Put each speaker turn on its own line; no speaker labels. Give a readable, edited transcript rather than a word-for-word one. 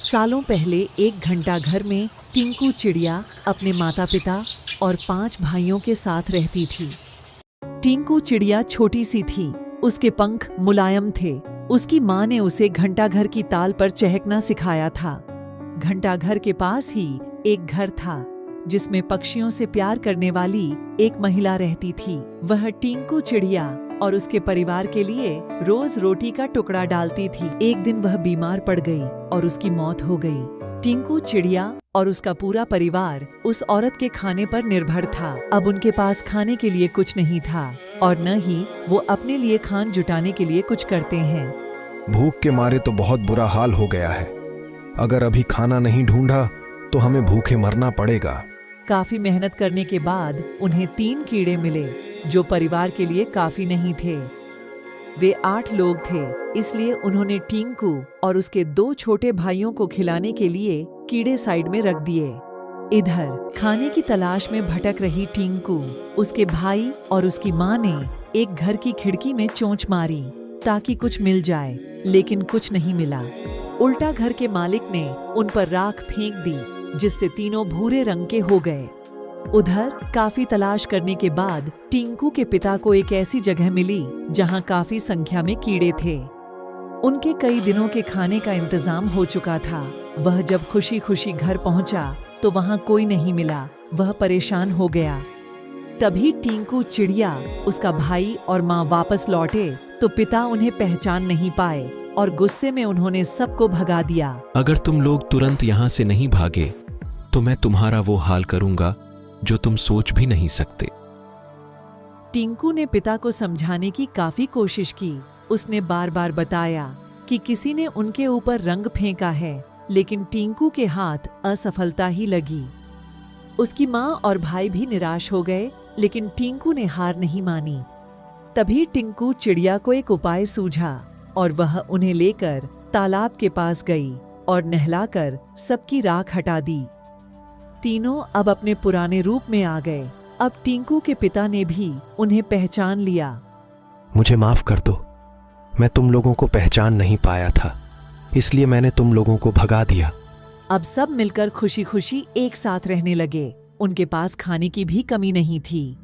सालों पहले एक घंटा घर में टिंकू चिड़िया अपने माता पिता और 5 भाइयों के साथ रहती थी। टिंकू चिड़िया छोटी सी थी, उसके पंख मुलायम थे। उसकी माँ ने उसे घंटाघर की ताल पर चहकना सिखाया था। घंटाघर के पास ही एक घर था जिसमें पक्षियों से प्यार करने वाली एक महिला रहती थी। वह टिंकू चिड़िया और उसके परिवार के लिए रोज रोटी का टुकड़ा डालती थी। एक दिन वह बीमार पड़ गई और उसकी मौत हो गई। टिंकू चिड़िया और उसका पूरा परिवार उस औरत के खाने पर निर्भर था। अब उनके पास खाने के लिए कुछ नहीं था और न ही वो अपने लिए खान जुटाने के लिए कुछ करते हैं।
भूख के मारे तो बहुत बुरा हाल हो गया है। अगर अभी खाना नहीं ढूंढा तो हमें भूखे मरना पड़ेगा।
काफी मेहनत करने के बाद उन्हें 3 कीड़े मिले जो परिवार के लिए काफी नहीं थे। वे 8 लोग थे, इसलिए उन्होंने टिंकू और उसके 2 छोटे भाइयों को खिलाने के लिए कीड़े साइड में रख दिए। इधर खाने की तलाश में भटक रही टिंकू, उसके भाई और उसकी माँ ने एक घर की खिड़की में चोंच मारी ताकि कुछ मिल जाए, लेकिन कुछ नहीं मिला। उल्टा घर के मालिक ने उन पर राख फेंक दी जिससे तीनों भूरे रंग के हो गए। उधर काफी तलाश करने के बाद टिंकू के पिता को एक ऐसी जगह मिली जहां काफी संख्या में कीड़े थे। उनके कई दिनों के खाने का इंतजाम हो चुका था। वह जब खुशी खुशी घर पहुंचा तो वहां कोई नहीं मिला। वह परेशान हो गया। तभी टिंकू चिड़िया, उसका भाई और माँ वापस लौटे तो पिता उन्हें पहचान नहीं पाए और गुस्से में उन्होंने सबको भगा दिया।
अगर तुम लोग तुरंत यहाँ से नहीं भागे तो मैं तुम्हारा वो हाल करूंगा जो तुम सोच भी नहीं सकते।
टिंकू ने पिता को समझाने की काफी कोशिश की। उसने बार बार बताया कि किसी ने उनके ऊपर रंग फेंका है, लेकिन टिंकू के हाथ असफलता ही लगी। उसकी माँ और भाई भी निराश हो गए, लेकिन टिंकू ने हार नहीं मानी। तभी टिंकू चिड़िया को एक उपाय सूझा और वह उन्हें लेकर तालाब के पास गई और नहलाकर सबकी राख हटा दी। तीनों अब अपने पुराने रूप में आ गए। अब टिंकू के पिता ने भी उन्हें पहचान लिया।
मुझे माफ कर दो, मैं तुम लोगों को पहचान नहीं पाया था, इसलिए मैंने तुम लोगों को भगा दिया।
अब सब मिलकर खुशी खुशी एक साथ रहने लगे। उनके पास खाने की भी कमी नहीं थी।